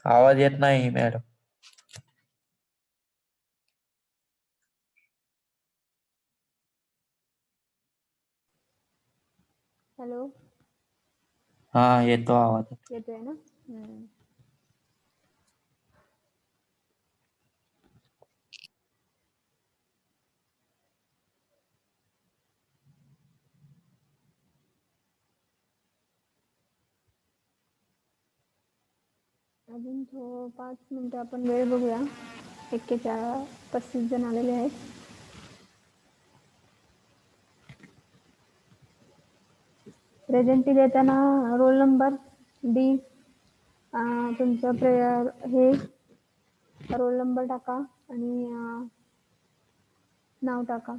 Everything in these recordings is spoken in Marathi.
आवाज येत नाही मॅडम. हॅलो, हा येतो आवाज. येतोय ना? अजून 5 मिनिटं आपण वेळ बघूया. 35 जण आलेले आहेत. प्रेझेंटी देताना रोल नंबर डी, तुमचं हे रोल नंबर टाका आणि नाव टाका.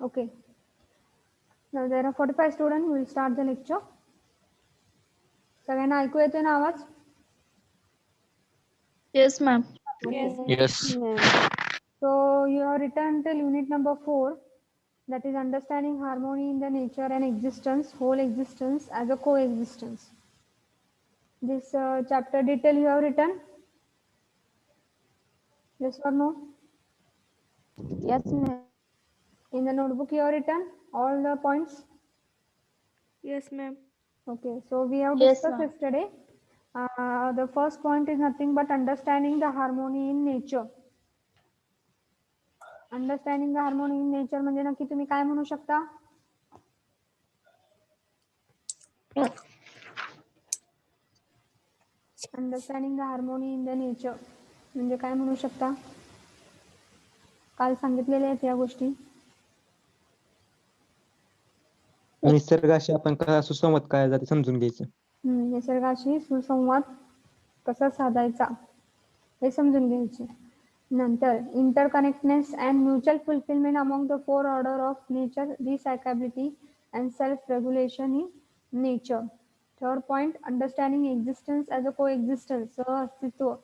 Okay. Now there are 45 students. We will start the lecture. सगळ्यांना ऐकू येतोय ना आवाज? Yes, ma'am. Yes. So you have written till unit number 4, that is understanding harmony in the nature and existence, whole existence as a coexistence. This chapter detail you have written? Yes or no? Yes, ma'am. In the notebook you have written all the points? Yes, ma'am. Okay, so we have Yes, discussed ma'am. yesterday. The first point is nothing but understanding the harmony in nature. Understanding the harmony in nature म्हणजे नक्की तुम्ही काय म्हणू शकता? Understanding the harmony in the nature म्हणजे काय म्हणू शकता? काल सांगितलेल्या आहेत या गोष्टी. निसर्गाशी आपण कसा सुसंवाद काय जाते समजून घ्यायचं. निसर्गाशी सुसंवाद कसा साधायचा हे समजून घ्यायचे. नंतर interconnectedness and mutual fulfilment among the 4 order of nature, recyclability and self regulation in nature. Third point, understanding existence as a coexistence, सहअस्तित्व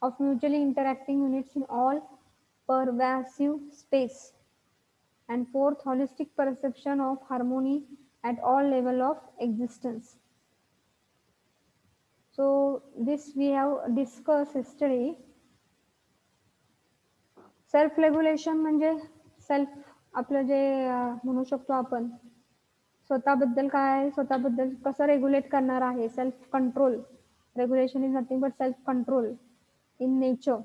of mutually interacting units in all pervasive space. And fourth, holistic perception of harmony at all level of existence. So this we have discussed yesterday. Self regulation म्हणजे सेल्फ आपलं जे म्हणू शकतो आपण स्वतःबद्दल काय, स्वतःबद्दल कसं रेग्युलेट करणार आहे. Self control. Regulation is nothing but self control in nature.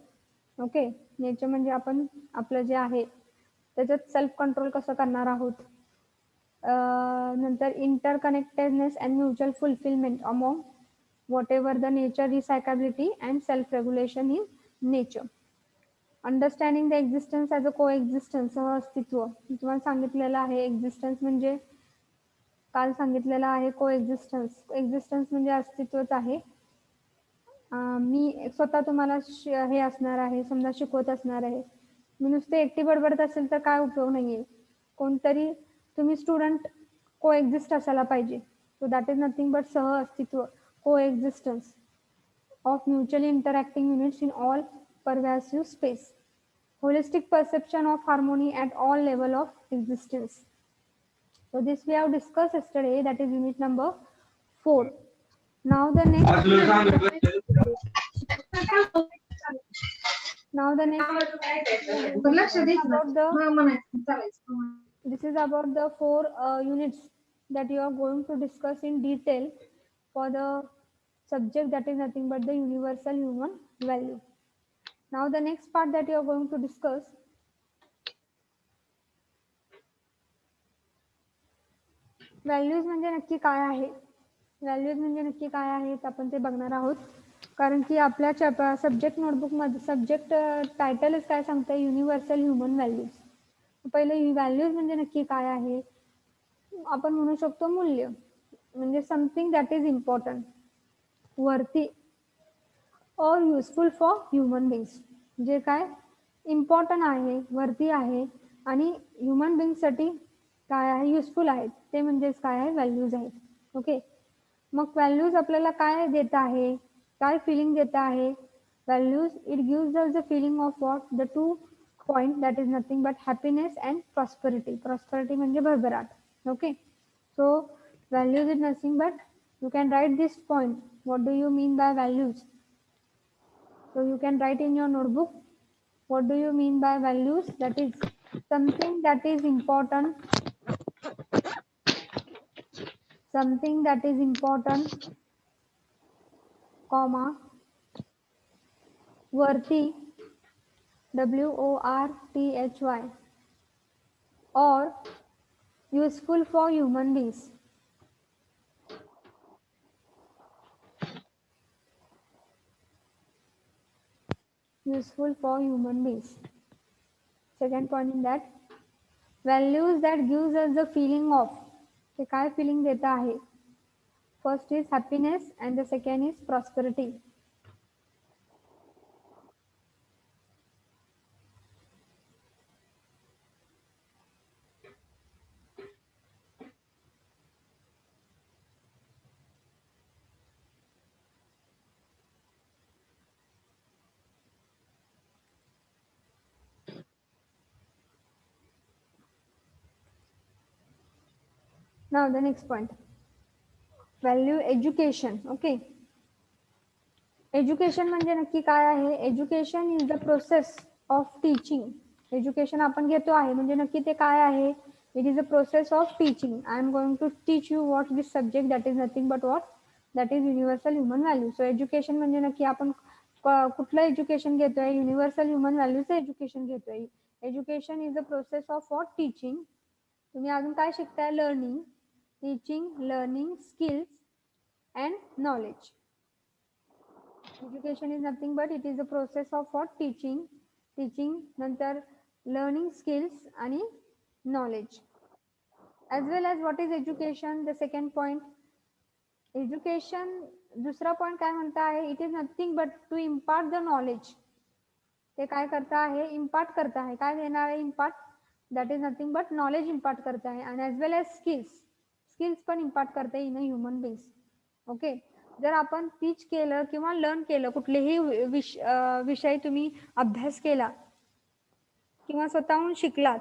Okay, nature म्हणजे आपण आपलं जे आहे त्याच्यात सेल्फ कंट्रोल कसं करणार आहोत. नंतर interconnectedness and mutual fulfilment among whatever the nature, recyclability and self regulation in nature. Understanding the existence as a coexistence, सहअस्तित्व. तुम्हाला सांगितलेलं आहे एक्झिस्टन्स म्हणजे काल सांगितलेलं आहे कोएक्झिस्टन्स. एक्झिस्टन्स म्हणजे अस्तित्वच आहे. मी स्वतः तुम्हाला हे असणार आहे, समजा शिकवत असणार आहे, मी नुसते एकटी बडबडत असेल तर काय उपयोग नाहीये. कोणतरी तुम्ही स्टुडंट कोएक्झिस्ट असायला पाहिजे. So that is nothing but सहअस्तित्व, कोएक्झिस्टन्स of mutually interacting units in all pervasive space. Holistic perception of harmony at all level of existence. So this we have discussed yesterday, that is unit number 4. Now the next Now the next this is about the 4 units that you are going to discuss in detail for the subject that is nothing but the universal human value. Now the next part that you are going to discuss values म्हणजे नक्की काय आहे. व्हॅल्यूज म्हणजे नक्की काय आहेत आपण ते बघणार आहोत. कारण की आपल्या सब्जेक्ट नोटबुक मध्ये सब्जेक्ट टायटलच काय सांगतंय युनिव्हर्सल ह्युमन व्हॅल्यूज. पहिले व्हॅल्यूज म्हणजे नक्की काय आहे. आपण म्हणू शकतो मूल्य म्हणजे समथिंग दॅट इज इम्पॉर्टंट वरती और युजफुल फॉर ह्युमन बीइंग्स. जे काय इम्पॉर्टंट आहे वरती आहे आणि ह्युमन बीइंगसाठी काय आहे युजफुल आहेत ते म्हणजेच काय आहे व्हॅल्यूज आहेत. ओके. मग व्हॅल्यूज आपल्याला काय देत आहे काय फिलिंग देत आहे. Values it gives us the feeling of what the 2 point that is nothing but happiness and prosperity. Prosperity म्हणजे भरभराट. Okay. So values is nothing but you can write this point. What do you mean by values? So you can write in your notebook. What do you mean by values? That is something that is important. Something that is important, comma, worthy, WORTHY, or useful for human beings. Useful for human beings. Second point in that, values that gives us the feeling of. ते काय feeling देता आहे. First is happiness and the second is prosperity. Now the next point, value education. Okay. Education म्हणजे नक्की काय आहे. Education is the process of teaching. Education आपण घेतो आहे म्हणजे नक्की ते काय आहे. It is a process of teaching. I am going to teach you what this subject that is nothing but what that is universal human value. So education म्हणजे नक्की आपण कुठलं एज्युकेशन घेतोय. युनिव्हर्सल ह्युमन व्हॅल्यूचं एज्युकेशन घेतोय. Education is the process of what teaching. तुम्ही अजून काय शिकताय. Learning, teaching, learning, skills and knowledge. Education is nothing but it is a process of what teaching नंतर learning skills आणि knowledge. As well as what is education, the second point. Education दुसरा point काय म्हणता आहे. It is nothing but to impart the knowledge. ते काय करता आहे. impart करता आहे. काय देणार आहे impart. That is nothing but knowledge impart करता है. and as well as skills पण impart करते in a human beings. Okay. जर आपण टीच केलं किंवा लर्न केलं कुठलेही विषय तुम्ही अभ्यास केला किंवा स्वतःहून शिकलात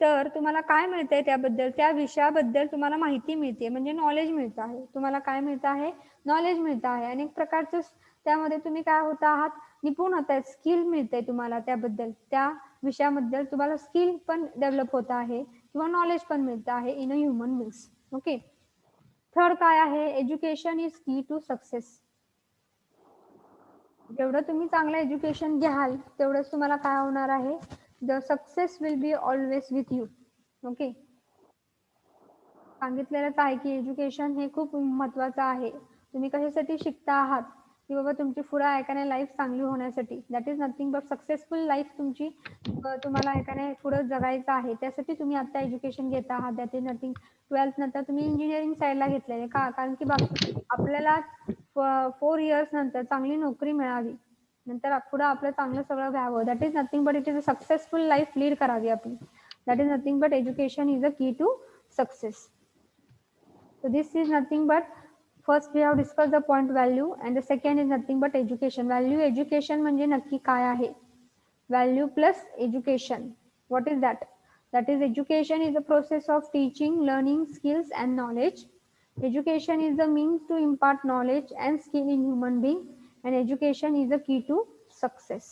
तर तुम्हाला काय मिळतंय त्याबद्दल त्या विषयाबद्दल तुम्हाला माहिती मिळते म्हणजे नॉलेज मिळतं आहे. तुम्हाला काय मिळतं आहे. नॉलेज मिळतं आहे. अनेक प्रकारचं त्यामध्ये तुम्ही काय होत आहात निपुण होत आहे. स्किल मिळते तुम्हाला त्याबद्दल त्या विषयाबद्दल तुम्हाला स्किल पण डेव्हलप होत आहे किंवा नॉलेज पण मिळतं आहे in a human beings. Okay. Third काय आहे. एज्युकेशन इज की टू सक्सेस. जेवढं तुम्ही चांगलं एज्युकेशन घ्याल तेवढंच तुम्हाला काय होणार आहे. The success will be always with you. Okay. सांगितलेलंच आहे की एज्युकेशन हे खूप महत्वाचं आहे. तुम्ही कशासाठी शिकता आहात की बाबा तुमची पुढे ऐकाने लाईफ चांगली होण्यासाठी. That is nothing but successful life तुमची तुम्हाला ऐकाने पुढे जगायचं आहे त्यासाठी तुम्ही आता एज्युकेशन घेत आहात. That is nothing. 12th नंतर तुम्ही इंजिनिअरिंग साईडला घेतलेले का कारण की आपल्याला 4 इयर्स नंतर चांगली नोकरी मिळावी नंतर पुढे आपलं चांगलं सगळं व्हावं. That is nothing but it is a successful life lead करावी आपली. That is nothing but education is a key to success. So this is nothing but first we have discussed the point value and the second is nothing but education. Value education म्हणजे नक्की काय आहे. Value plus education. What is that? That is education is the process of teaching, learning skills and knowledge. Education is the means to impart knowledge and skill in human being and education is the key to success.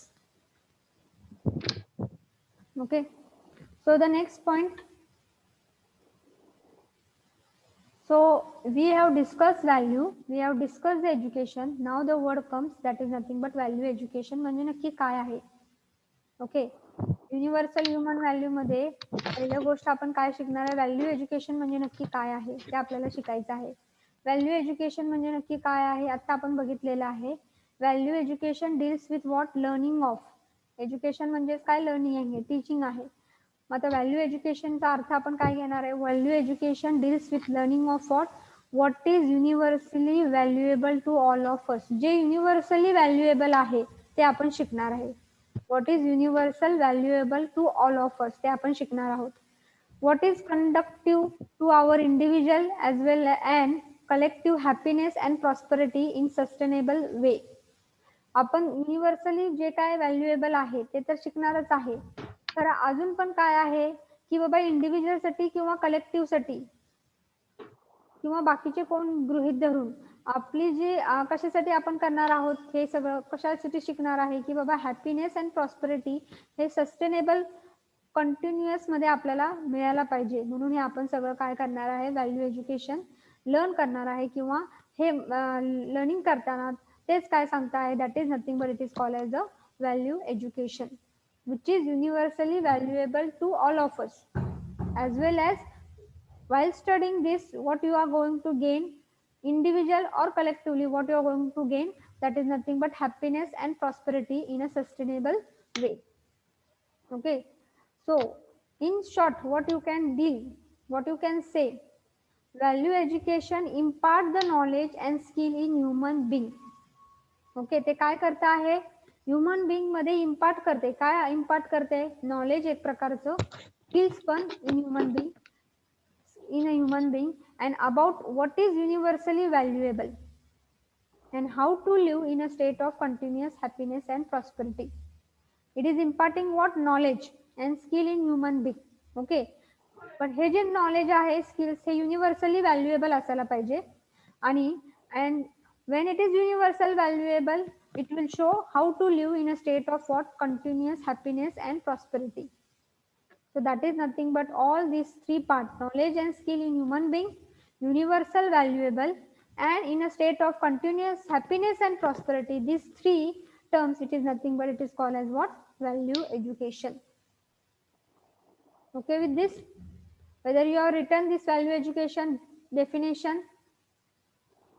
Okay, so the next point, so we have discussed value, we have discussed the education. Now the word comes, that is nothing but value education म्हणजे नक्की काय आहे. ओके, युनिव्हर्सल ह्युमन व्हॅल्यू मध्ये पहिली गोष्ट आपण काय शिकणार आहे, व्हॅल्यू एज्युकेशन म्हणजे नक्की काय आहे ते आपल्याला शिकायचं आहे. व्हॅल्यू एज्युकेशन म्हणजे नक्की काय आहे आता आपण बघितलेलं आहे. Value education deals with what, learning of. Education म्हणजे काय, लर्निंग आहे, टीचिंग आहे. मग आता व्हॅल्यू एज्युकेशनचा अर्थ आपण काय घेणार आहे, value education deals with learning of what is universally valuable to all of us. जे युनिव्हर्सली व्हॅल्युएबल आहे ते आपण शिकणार आहे. What is universal valuable to all of us ते आपण शिकणार आहोत. What is conductive to our individual as well and collective happiness and prosperity in sustainable way. आपण युनिव्हर्सली जे काय व्हॅल्युएबल आहे ते तर शिकणारच आहे, तर अजून पण काय आहे की बाबा इंडिव्हिज्युअलसाठी किंवा कलेक्टिव्हसाठी किंवा बाकीचे कोण गृहीत धरून आपली जी कशासाठी आपण करणार आहोत, हे सगळं कशासाठी शिकणार आहे की बाबा हॅपीनेस अँड प्रॉस्पेरिटी हे सस्टेनेबल कंटिन्युअस मध्ये आपल्याला मिळायला पाहिजे. म्हणून हे आपण सगळं काय करणार आहे, व्हॅल्यू एज्युकेशन लर्न करणार आहे किंवा हे लर्निंग करताना तेच काय सांगता आहे, that is nothing but it is called as a value education which is universally valuable to all of us, as well as while studying this what you are going to gain, individual or collectively what you are going to gain, that is nothing but happiness and prosperity in a sustainable way. Okay, so in short what you can deal, what you can say, value education impart the knowledge and skill in human being. Okay, ते काय करत आहे, ह्युमन बिंग मध्ये इम्पार्ट करते. काय इम्पार्ट करते, नॉलेज एक प्रकारचं, स्किल्स पण in human being, in a human being, and about what is universally valuable and how to live in a state of continuous happiness and prosperity. It is imparting what, knowledge and skill in human being. Okay, पण हे जे नॉलेज आहे, स्किल्स, हे युनिव्हर्सली व्हॅल्युएबल असायला पाहिजे. आणि and when it is universal valuable, it will show how to live in a state of what, continuous happiness and prosperity. So that is nothing but all these three parts, knowledge and skill in human being, universal valuable, and in a state of continuous happiness and prosperity. These three terms, it is nothing but it is called as what, value education. Okay with this, whether you have written this value education definition,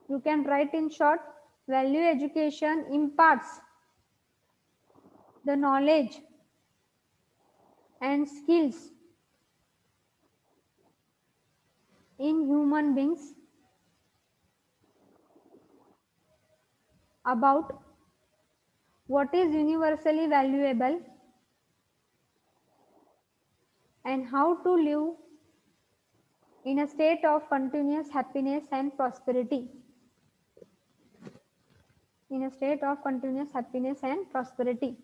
you can write in short, value education imparts the knowledge and skills in human beings about what is universally valuable and how to live in a state of continuous happiness and prosperity. In a state of continuous happiness and prosperity.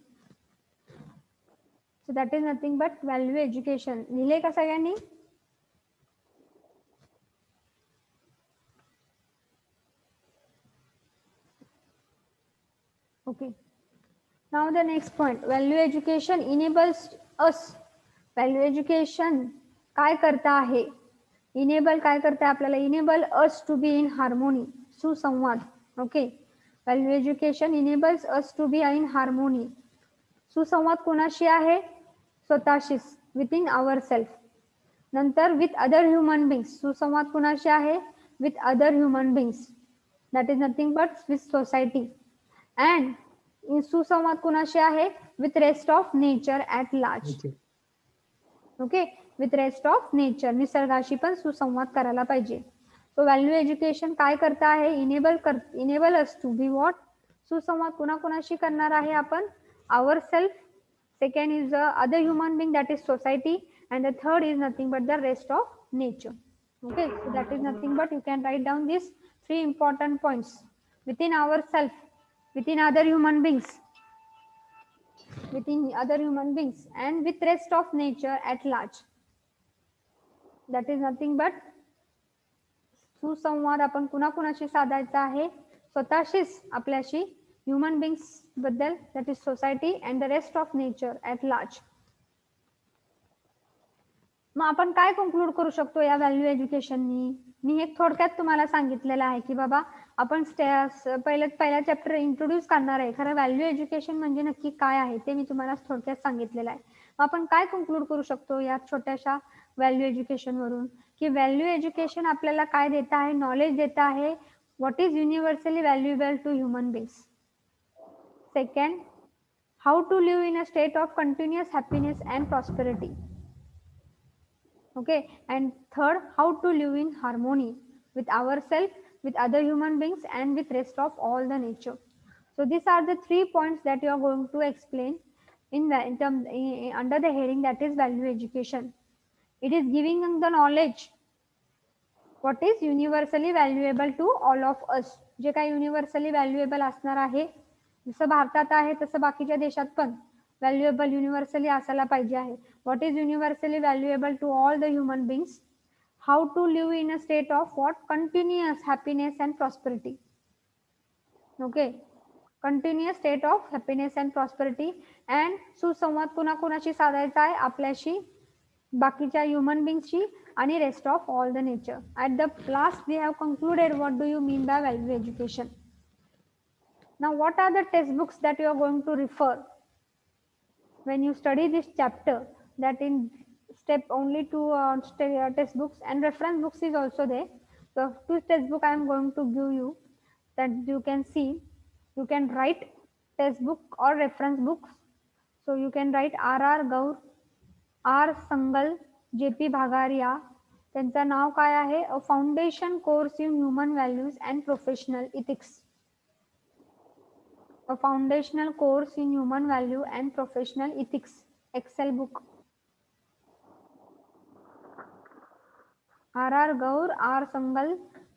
So that is nothing but value education. लिहिले का सगळ्यांनी? Okay. Now the next point, value education enables us. Value education काय करता आहे? Enable काय करता है आपल्याला? Enable us to be in harmony. सुसंवाद. Okay. Value education enables us to be in harmony. सुसंवाद कोणाशी आहे? स्वतःशीच, विथिन आवर सेल्फ. नंतर विथ अदर ह्युमन बिंग्स. सुसंवाद कोणाशी आहे? With other human बिंग्स. That is nothing but with society. And सुसंवाद कोणाशी आहे? With rest of nature at large. Okay, with rest of nature, निसर्गाशी पण सुसंवाद करायला पाहिजे. सो व्हॅल्यू एज्युकेशन काय करता आहे? Enable us to be what, सुसंवाद कोणाकोणाशी करणार आहे आपण? Our self. Second is the other human being, that is society, and the third is nothing but the rest of nature. Okay, so that is nothing but you can write down these three important points: within ourself, within other human beings, and with rest of nature at large. That is nothing but सुसंवाद आपण कुणाकुणाशी साधायचा आहे? स्वतःशीच, आपल्याशी, ह्युमन बिंग्स बद्दल, that is society and the rest of nature at large. मग आपण काय कन्क्लूड करू शकतो या व्हॅल्यू एज्युकेशननी? मी एक थोडक्यात तुम्हाला सांगितलेलं आहे की बाबा आपण पहिल्या चॅप्टर इंट्रोड्यूस करणार आहे, खरं व्हॅल्यू एज्युकेशन म्हणजे नक्की काय आहे ते मी तुम्हाला थोडक्यात सांगितलेलं आहे. मग आपण काय कन्क्लूड करू शकतो या छोट्याशा व्हॅल्यू एज्युकेशन वरून, की व्हॅल्यू एज्युकेशन आपल्याला काय देत आहे? नॉलेज देत आहे what is universally valuable to human beings. Second, how to live in a state of continuous happiness and prosperity. Okay, and third, how to live in harmony with ourselves, with other human beings, and with rest of all the nature. So these are the 3 points that you are going to explain under the heading that is value education. It is giving them the knowledge what is universally valuable to all of us. जे काही युनिव्हर्सली व्हॅल्युएबल असणार आहे, जसं भारतात आहे तसं बाकीच्या देशात पण व्हॅल्युएबल युनिव्हर्सली असायला पाहिजे आहे. What is universally valuable to all the human beings. How to live in a state of what continuous happiness and prosperity. Okay, continuous state of happiness and prosperity. And सुसंवाद कुणाकुणाशी साधायचा आहे? आपल्याशी, बाकीच्या ह्युमन बिंग्सशी आणि rest of all the nature. At the last we have concluded what do you mean by value education. Now what are the textbooks that you are going to refer when you study this chapter? That in step only two textbooks and reference books is also there. So two textbook I am going to give you that you can see. You can write textbook or reference books. So you can write R.R. Gaur, R. Sangal, J.P. Bhagaria. त्यांचं नाव काय आहे? अ foundation course in human values and professional ethics. A foundational course in human value and professional ethics. Excel book. R.R. Gaur, R. Sangal,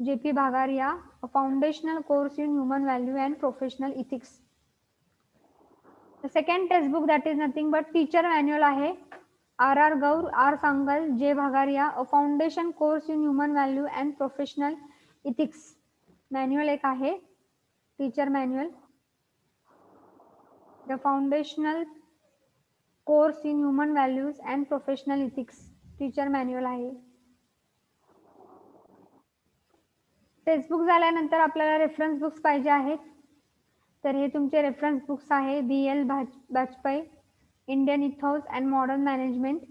J.P. Bhagaria. A foundational course in human value and professional ethics. The second textbook that is nothing but teacher manual आहे. R.R. Gaur, R. Sangal, J. Bhagaria. A foundation course in human value and professional ethics. Manual एक आहे, teacher manual. The foundational course in human values and professional ethics. Teacher manual आहे. टेक्स्टबुक झाल्यानंतर आपल्याला रेफरन्स बुक्स पाहिजे आहेत. तर हे तुमचे रेफरन्स बुक्स आहे. B.L. Bajpai, Indian ethos and modern management.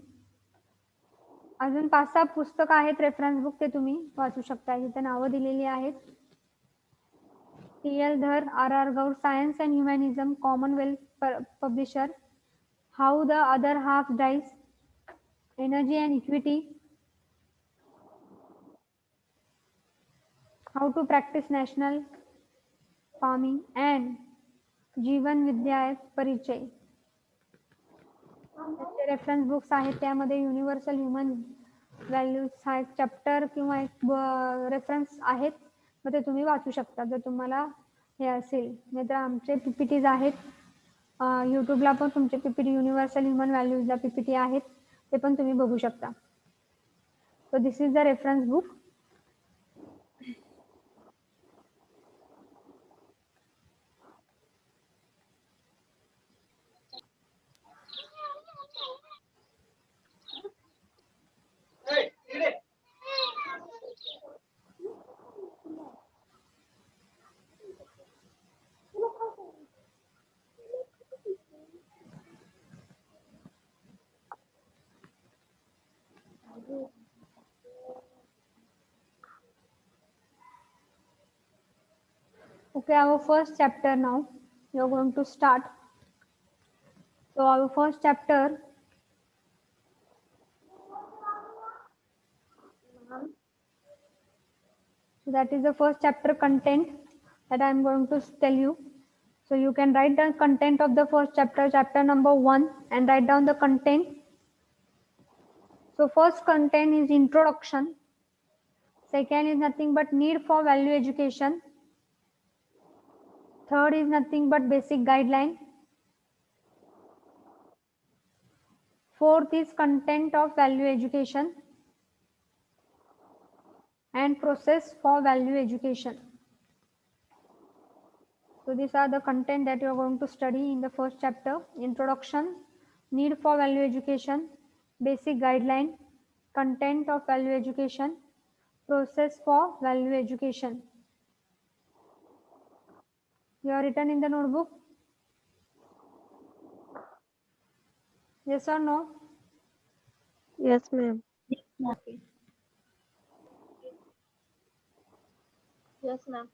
अजून 5-6 पुस्तकं आहेत रेफरन्स बुक, ते तुम्ही वाचू शकता. इथे नावं दिलेली आहेत. T.L. Dhar, R.R. Gaur, Science and Humanism, Commonwealth Publisher. How the Other Half Dies, Energy and Equity. How to Practice National Farming and जीवन विद्यायत परिचय. रेफरन्स बुक्स आहेत, त्यामध्ये युनिव्हर्सल ह्युमन व्हॅल्यूज हा एक चॅप्टर किंवा एक रेफरन्स आहेत. मग ते तुम्ही वाचू शकता जर तुम्हाला हे असेल. नाहीतर आमचे PPTs आहेत. यूट्यूबला पण तुमचे PPT युनिव्हर्सल ह्युमन व्हॅल्यूजला PPT आहेत, ते पण तुम्ही बघू शकता. So this is the reference book. Okay, our first chapter now. We are going to start. So our first chapter. So that is the first chapter content that I am going to tell you. So you can write the content of the first chapter, chapter number 1, and write down the content. So first content is introduction. Second is nothing but need for value education. Third is nothing but basic guideline. Fourth is content of value education and process for value education. So these are the content that you are going to study in the first chapter: introduction, need for value education, basic guideline, content of value education, process for value education. You are written in the notebook? Yes or no? Yes, ma'am. Okay. Yes, ma'am.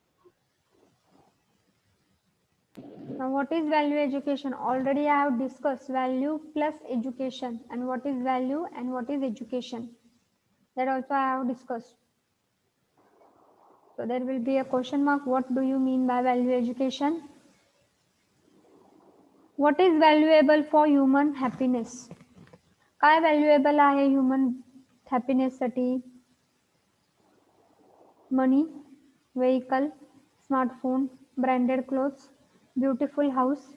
Now, what is value education? Already I have discussed value plus education, and what is value and what is education. That also I have discussed. So there will be a question mark. What do you mean by value education? What is valuable for human happiness? काय valuable आहे human happiness साठी? Money, vehicle, smartphone, branded clothes, beautiful house.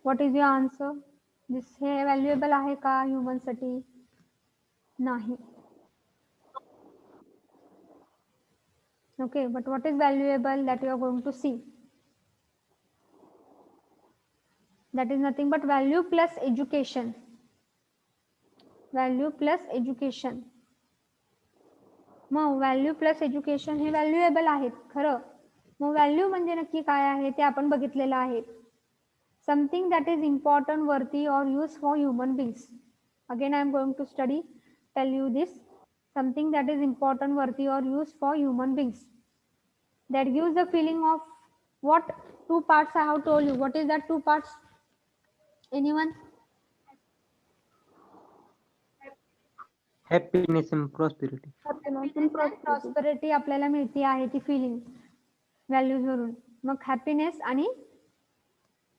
What is your answer? This हे valuable आहे का human साठी? नाही. Okay, but what is valuable that you are going to see? That is nothing but value plus education. Value plus education. मग व्हॅल्यू प्लस एज्युकेशन हे व्हॅल्युएबल आहेत खरं. मग व्हॅल्यू म्हणजे नक्की काय आहे ते आपण बघितलेलं आहे. Something that is important, worthy or use for human beings. Again I am going to study tell you this. Something that is important, worthy or use for human beings. That gives the feeling of what two parts I have told you. What is that two parts? Anyone? Happiness and prosperity. Prosperity आपल्याला मिळते आहे ती फिलिंग व्हॅल्यूज वरून. मग हॅपीनेस आणि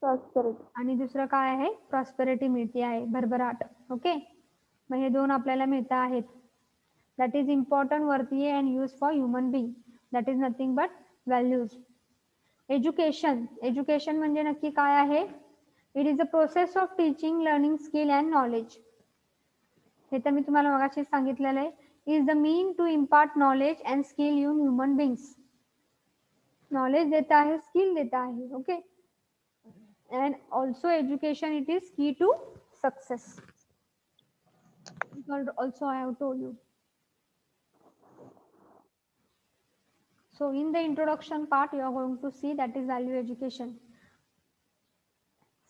Prosperity. दुसरं काय आहे? प्रॉस्पेरिटी मिळते आहे, भरभराट. ओके, मग हे दोन आपल्याला मिळत आहेत. That is important, worthy and use for human being. That is nothing but values. Education. Education म्हणजे नक्की काय आहे? It is a process of teaching, learning skill and knowledge. हे तर मी तुम्हाला मगाशी सांगितलेलं आहे. Is the mean to impart knowledge and skill in human beings. Knowledge देता है, स्किल देता है. Okay, and also education, it is key to success. Also I have told you. So in the introduction part you are going to see that is value education.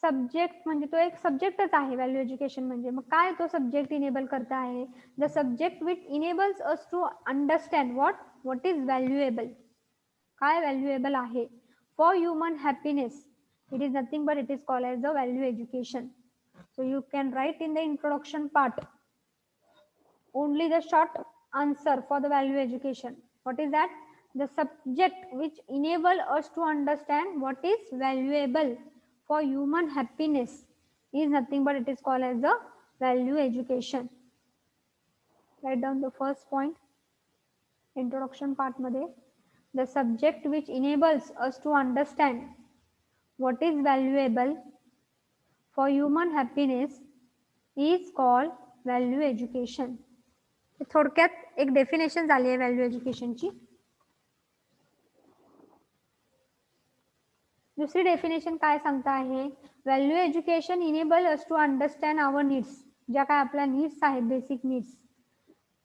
Subject म्हणजे तो एक सब्जेक्टच आहे व्हॅल्यू एज्युकेशन म्हणजे. मग काय तो सब्जेक्ट इनेबल करता आहे? The subject which enables us to understand what is valuable. काय व्हॅल्युएबल आहे for human happiness. It is nothing but it is called as the value education. So you can write in the introduction part only the short answer for the value education. What is that? The subject which enable us to understand what is valuable for human happiness is nothing but it is called as the value education. Write down the first point. Introduction part मध्ये the subject which enables us to understand what is valuable for human happiness is called value education. थोडक्यात एक डेफिनेशन झाली आहे व्हॅल्यू एज्युकेशनची. दुसरी डेफिनेशन काय सांगता आहे? Value education enable us to understand our needs. ज्या काय आपल्या नीड्स आहेत, basic needs.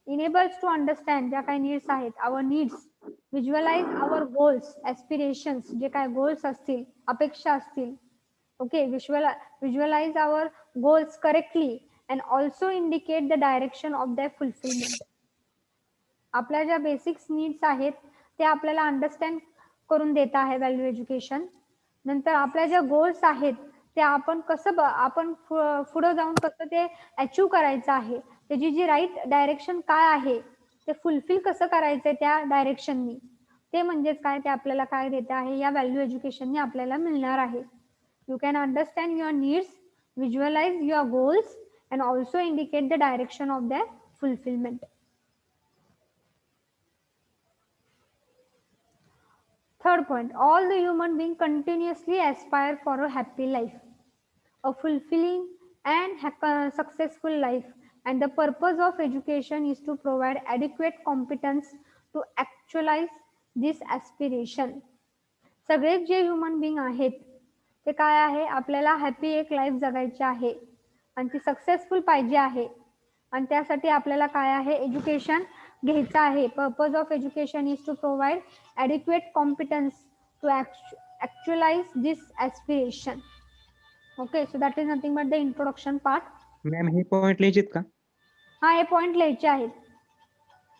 Enables to understand ज्या काय नीड्स आहेत, our needs. Visualize our goals, aspirations, जे काय गोल्स असतील, अपेक्षा असतील. Okay, visualize our goals correctly and also indicate the direction of the fulfilment. आपल्या ज्या बेसिक्स नीड्स आहेत ते आपल्याला अंडरस्टँड करून देत आहे व्हॅल्यू एज्युकेशन. नंतर आपल्या ज्या गोल्स आहेत ते आपण कसं आपण पुढे जाऊन कसं ते अचीव करायचं आहे, त्याची जी राईट डायरेक्शन काय आहे, ते फुलफिल कसं करायचंय त्या डायरेक्शननी, ते म्हणजेच काय ते आपल्याला काय देत आहे या व्हॅल्यू एज्युकेशनने आपल्याला मिळणार आहे. You can understand your needs, visualize your goals and also indicate the direction of the fulfilment. Third point, all the human beings continuously aspire for a happy life, a fulfilling and successful life, and the purpose of education is to provide adequate competence to actualize this aspiration. सगळेच जे ह्युमन बिंग आहेत ते काय आहे, आपल्याला हॅपी एक लाईफ जगायची आहे आणि ती सक्सेसफुल पाहिजे आहे आणि त्यासाठी आपल्याला काय आहे, एज्युकेशन घ्यायचं आहे. Purpose of education is to provide adequate competence to actualize this aspiration. Okay, so that is nothing but the introduction part. Ma'am हे पॉइंट लिहायचेत का? हा, हे पॉइंट लिहायचे आहेत.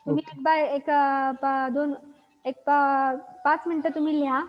तुम्ही Okay. एक बाय एक 5 मिनिटं तुम्ही लिहा.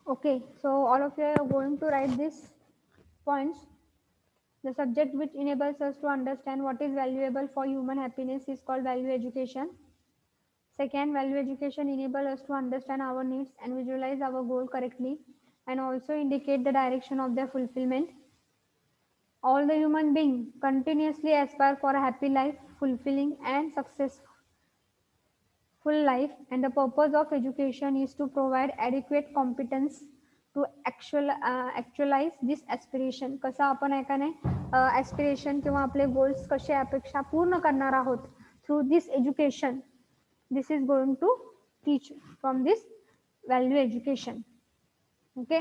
Okay, so all of you are going to write these points. The subject which enables us to understand what is valuable for human happiness is called value education. Second, value education enables us to understand our needs and visualize our goal correctly and also indicate the direction of their fulfillment. All the human beings continuously aspire for a happy life, fulfilling and successful life, and the purpose of education is to provide adequate competence to actualize this aspiration. कसं आपण आहे का नाही ॲस्पिरेशन किंवा आपले गोल्स कसे अपेक्षा पूर्ण करणार आहोत through this education. This is going to teach from this value education. Okay,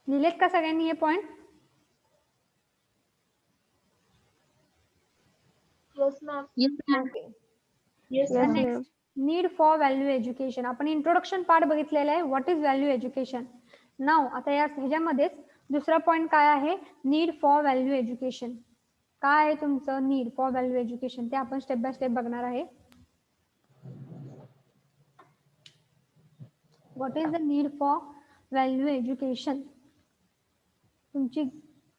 लिहिलेत का सगळ्यांनी हे पॉइंट? Yes, ma'am. ओके. Yes, The ma'am. next, need for value education. आपण इंट्रोडक्शन पार्ट बघितलेला आहे, व्हॉट इज व्हॅल्यू एज्युकेशन. नाव आता या ह्याच्यामध्येच दुसरा पॉइंट काय आहे, नीड फॉर व्हॅल्यू एज्युकेशन. काय आहे तुमचं नीड फॉर व्हॅल्यू एज्युकेशन ते आपण स्टेप बाय स्टेप बघणार आहे. What is the need for value education, तुमची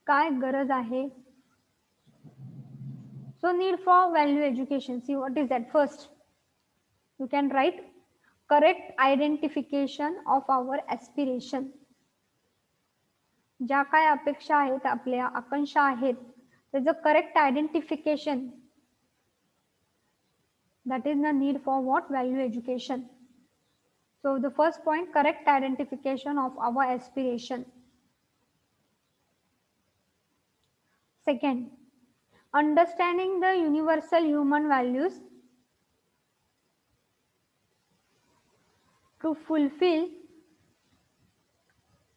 काय गरज आहे. So need for value education, see what is that. First you can write correct identification of our aspiration. ज्या काय अपेक्षा आहेत, आपल्या आकांक्षा आहेत, त्याचं correct identification, that is the need for what value education. So the first point, correct identification of our aspiration. Second, understanding the universal human values to fulfill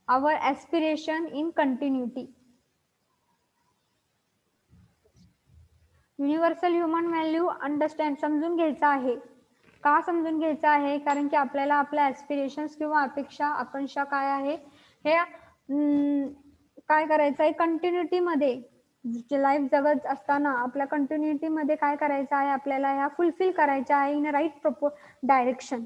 our aspiration in continuity. Universal human value understand समजून घ्यायचा आहे. का समजून घ्यायचं आहे, कारण की आपल्याला आपल्या ॲस्पिरेशन्स किंवा अपेक्षा आकांक्षा काय आहे हे काय करायचं आहे, कंटिन्युटीमध्ये लाईफ जगत असताना आपल्या कंटिन्युटीमध्ये काय करायचं आहे, आपल्याला ह्या फुलफिल करायच्या आहे इन अ राईट डायरेक्शन.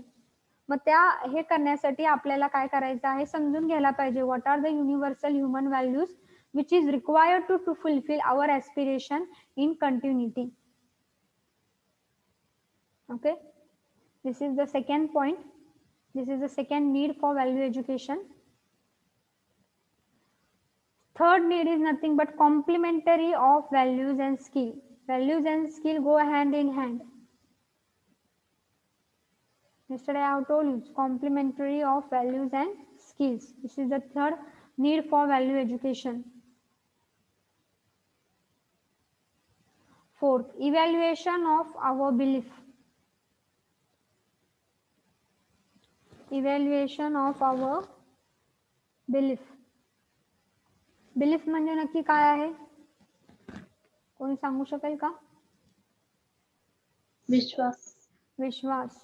मग त्या हे करण्यासाठी आपल्याला काय करायचं आहे, समजून घ्यायला पाहिजे what are the universal human values which is required to fulfill our aspiration in continuity. Okay, this is the second point. This is the second need for value education. Third need is nothing but complementary of values and skill. Values and skill go hand in hand. Yesterday I have told you, complementary of values and skills. This is the third need for value education. Fourth, evaluation of our belief. Evaluation of our belief. Belief म्हणजे नक्की काय आहे, कोणी सांगू शकेल का? विश्वास. विश्वास.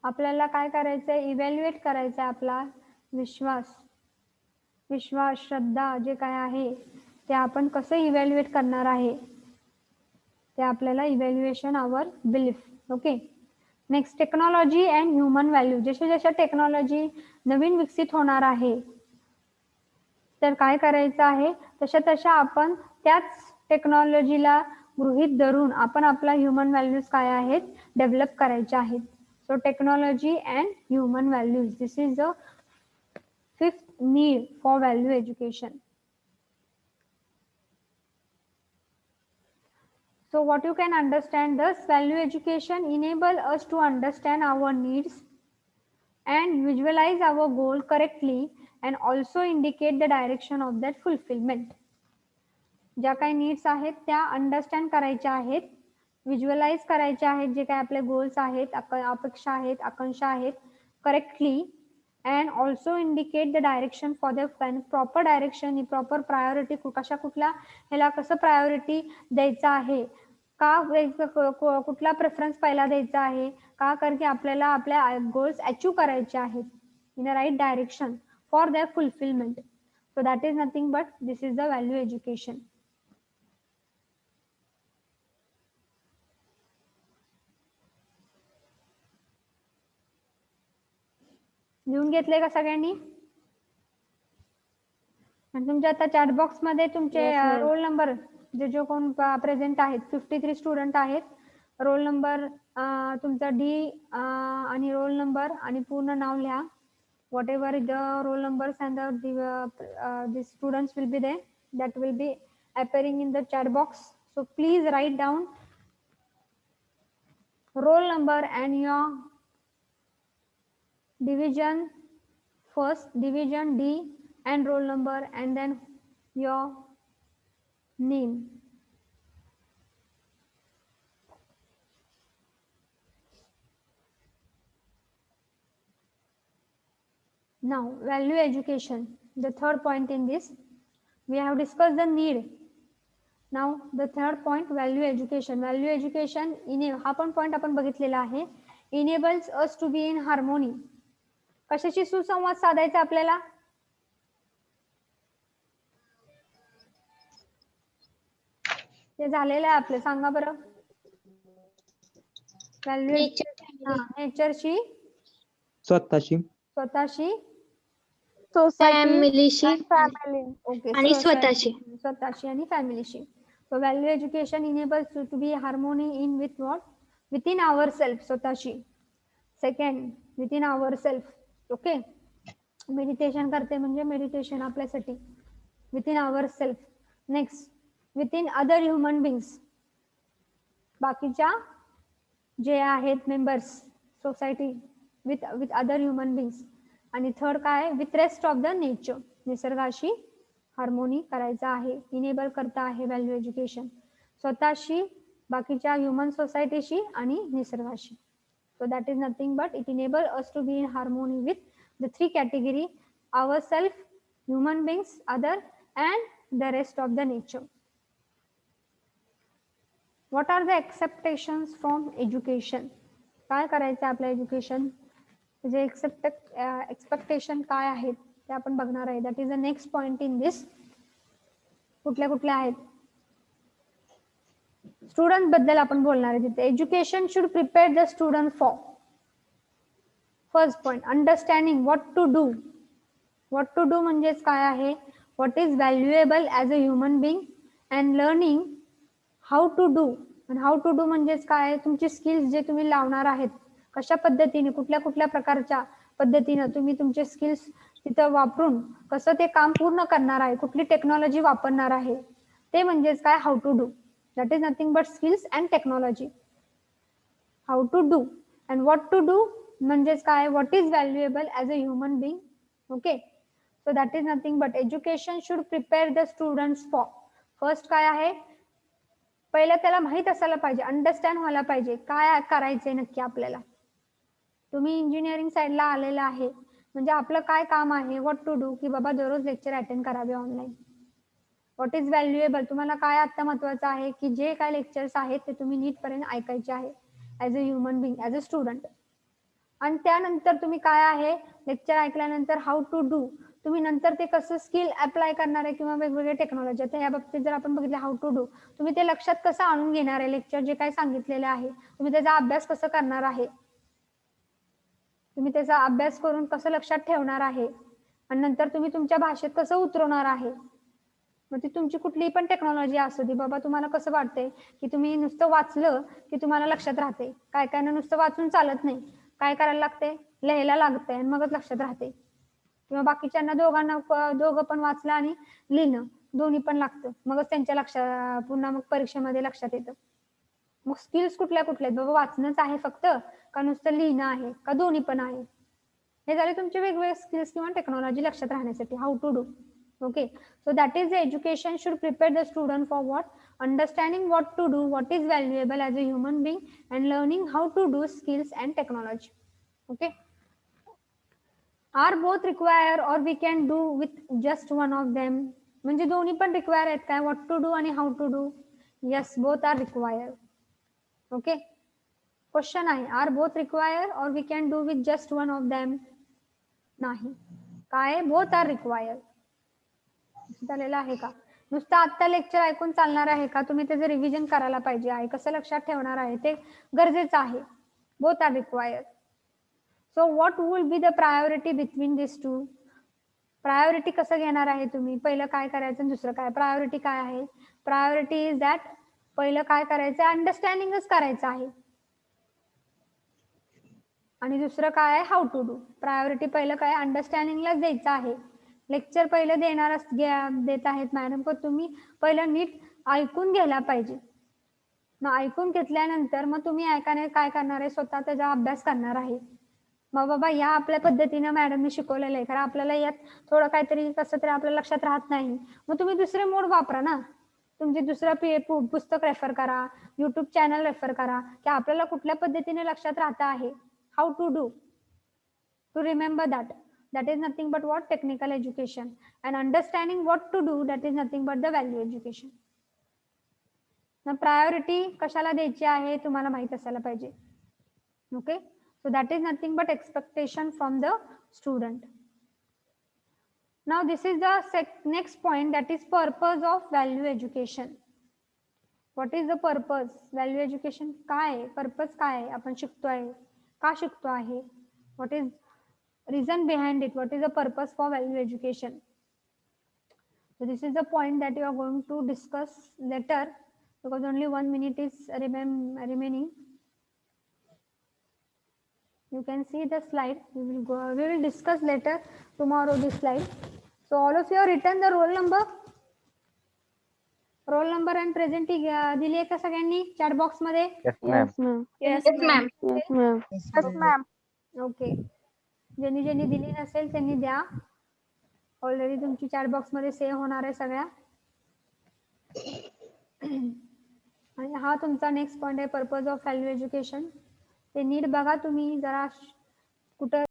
आपल्याला काय करायचंय, इव्हॅल्युएट करायचं आहे आपला विश्वास. विश्वास, श्रद्धा जे काय आहे ते आपण कसं इव्हॅल्युएट करणार आहे, ते आपल्याला evaluation our belief. Okay, next technology and human value. जसे जसे टेक्नॉलॉजी नवीन विकसित होणार आहे, तर काय करायचं आहे, तशा आपण त्याच टेक्नॉलॉजीला गृहीत धरून आपण आपला ह्युमन व्हॅल्यूज काय आहेत डेव्हलप करायचे आहेत. So technology and human values, this is the fifth need for value education. So what you can understand, thus value education enable us to understand our needs and visualize our goal correctly and also indicate the direction of that fulfillment. ज्या काही नीड्स आहेत त्या अंडरस्टँड करायच्या आहेत, व्हिज्युअलाइज करायच्या आहेत, जे काही आपले गोल्स आहेत, अपेक्षा आहेत, आकांक्षा आहेत correctly, and also indicate the direction for the proper direction, proper priority, कुठल्या ह्याला कसं प्रायोरिटी द्यायचं आहे, का कुठला प्रेफरन्स पहिला द्यायचा आहे, का कारण की आपल्याला आपल्या गोल्स अचीव करायचे आहेत in a right direction for their fulfilment. So that is nothing but this is the value education. लिहून घेतले का सगळ्यांनी? आणि तुमच्या आता चॅट बॉक्स मध्ये तुमचे रोल नंबर जे कोण प्रेझेंट आहेत, 53 स्टुडंट आहेत, रोल नंबर तुमचा डी आणि रोल नंबर आणि पूर्ण नाव लिहा. Whatever the roll numbers and the students will be there, that will be appearing in the chat box. So please write down roll number and your division, first division D and roll number and then your name. Now value education, the third point in this. We have discussed the need. Now the third point, value education. Value education हा पण पॉइंट आपण बघितलेला आहे. enables us to be in harmony. कशाशी सुसंवाद साधायचा आपल्याला? ते झालेलं आहे आपलं, सांगा बरं. व्हॅल्यू नेचरशी, स्वतःशी, फॅमिलीशी ओके, आणि स्वतःशी आणि फॅमिलीशी. So value education enables you to be harmony इन विथ what, within our self, स्वतःशी. Second, within our self. Okay, meditation करते म्हणजे मेडिटेशन आपल्यासाठी, within our self. Next, within other human beings, बाकीच्या जे आहेत members society, with other human beings. आणि थर्ड काय, with rest of the nature, निसर्गाशी हार्मोनी करायचा आहे, इनेबल करता आहे व्हॅल्यू एज्युकेशन, स्वतःशी, बाकीच्या ह्युमन सोसायटीशी आणि निसर्गाशी. So that is nothing but it enable us to be in harmony with the three category, our self, human beings, other and the rest of the nature. What are the expectations from education? काय करायचं आपलं एज्युकेशन, जे एक्सपेक्टेशन काय आहेत ते आपण बघणार आहे. That is the next point in this. कुठल्या आहेत? स्टुडंट बद्दल आपण बोलणार आहे तिथे. Education should prepare the student for, first point, understanding what to do. What to do म्हणजेच काय आहे, what is valuable as a human being, and learning how to do. आणि हाऊ टू डू म्हणजेच काय, तुमची स्किल्स जे तुम्ही लावणार आहेत, कशा पद्धतीने, कुठल्या प्रकारच्या पद्धतीने तुम्ही तुमचे स्किल्स तिथं वापरून कसं ते काम पूर्ण करणार आहे, कुठली टेक्नॉलॉजी वापरणार आहे, ते म्हणजेच काय, how to do. That is nothing but skills and technology. How to do and what to do म्हणजेच काय, what is valuable as a human being. Okay, so that is nothing but education should prepare the students for. First काय आहे, पहिलं त्याला माहित असायला पाहिजे, अंडरस्टँड व्हायला पाहिजे काय करायचंय नक्की आपल्याला. तुम्ही इंजिनिअरिंग साईडला आलेला आहे म्हणजे आपलं काय काम आहे, व्हॉट टू डू, की बाबा दररोज लेक्चर अटेंड करावे ऑनलाईन. व्हॉट इज व्हॅल्युएबल, तुम्हाला काय आता महत्वाचं आहे की जे काय लेक्चर्स आहेत ते तुम्ही नीटपर्यंत ऐकायचे आहे as a human Bing, as a student. आणि त्यानंतर तुम्ही काय आहे, लेक्चर ऐकल्यानंतर हाऊ टू डू, तुम्ही नंतर ते कसं स्किल अप्लाय करणार आहे किंवा वेगवेगळे टेक्नॉलॉजी. आता या बाबतीत जर आपण बघितलं हाऊ टू डू, तुम्ही ते लक्षात कसं आणून घेणार आहे, लेक्चर जे काय सांगितलेले आहे तुम्ही त्याचा अभ्यास कसं करणार आहे. तुम्ही त्याचा अभ्यास करून कसं लक्षात ठेवणार आहे आणि नंतर तुम्ही तुमच्या भाषेत कसं उतरवणार आहे. मग ती तुमची कुठलीही पण टेक्नॉलॉजी असू दे बाबा, तुम्हाला कसं वाटतंय की तुम्ही नुसतं वाचलं की तुम्हाला लक्षात राहते. काय काय ना नुसतं वाचून चालत नाही, काय करायला लागते, लिहायला लागते आणि मगच लक्षात राहते. किंवा बाकीच्यांना दोघं पण वाचलं आणि लिहिणं दोन्ही पण लागतं, मगच त्यांच्या लक्षात पुन्हा मग परीक्षेमध्ये लक्षात येतं. मग स्किल्स कुठल्या कुठल्या आहेत बाबा, वाचणंच आहे फक्त का नुसतं लिहिणं आहे का दोन्ही पण आहे. हे झाले तुमचे वेगवेगळे स्किल्स किंवा टेक्नॉलॉजी लक्षात राहण्यासाठी, how to do. Okay, so that is the education should prepare the student for what? Understanding what to do, what is valuable as a human being, and learning how to do skills and technology. Okay, are both require or we can do with just one of them? म्हणजे दोन्ही पण रिक्वायर आहेत काय, what to do आणि how to do? Yes, both are required. Okay, question आहे, are both require or we can do with just one of them? नाही, काय, both are required. झालेलं आहे का? नुसतं आत्ता लेक्चर ऐकून चालणार आहे का? तुम्ही त्याचं रिव्हिजन करायला पाहिजे आहे, कसं लक्षात ठेवणार आहे ते गरजेचं आहे. Both are required. So what will be the priority between this two? Priority कसं घेणार आहे तुम्ही? पहिलं काय करायचं आणि दुसरं काय? प्रायोरिटी काय आहे? प्रायोरिटी इज दॅट पहिलं काय करायचं, अंडरस्टँडिंगच करायचं आहे आणि दुसरं काय आहे, हाऊ टू डू. प्रायोरिटी पहिलं काय, अंडरस्टँडिंगलाच द्यायचं आहे. लेक्चर पहिलं देत आहेत मॅडम, पण तुम्ही पहिलं नीट ऐकून घ्यायला पाहिजे. मग ऐकून घेतल्यानंतर मग तुम्ही ऐकाने काय करणार आहे, स्वतः त्याचा अभ्यास करणार आहे. मग बाबा या आपल्या पद्धतीनं मॅडमने शिकवलेलं आहे, कारण आपल्याला यात थोडं काहीतरी कसं तरी आपल्या लक्षात राहत नाही, मग तुम्ही दुसरे मोड वापरा ना. तुमचे दुसरं पुस्तक रेफर करा, युट्यूब चॅनल रेफर करा, की आपल्याला कुठल्या पद्धतीने लक्षात राहत आहे, how to do, to remember that. That is nothing but what? Technical education. And understanding what to do, that is nothing but the value education. ना प्रायोरिटी कशाला द्यायची आहे तुम्हाला माहित असायला पाहिजे. Okay, so that is nothing but expectation from the student. Now this is the next point, that is purpose of value education. What is the purpose? Value education काय आहे, पर्पज काय आहे, आपण शिकतोय का शिकतो आहे, what is reason behind it, what is the purpose for value education? So this is the point that you are going to discuss later, because only 1 minute is remaining. You can see the slide. We will discuss later tomorrow this slide. So all of you have written the roll number and present दिली आहे का सगळ्यांनी चॅट बॉक्स मध्ये? Yes, ma'am. ओके, ज्यांनी दिली नसेल त्यांनी द्या. ऑलरेडी तुमची चॅट बॉक्स मध्ये सेव्ह होणार आहे सगळ्या. आणि हा तुमचा नेक्स्ट पॉइंट आहे, पर्पज ऑफ व्हॅल्यू एज्युकेशन. ते नीट बघा तुम्ही जरा, कुठं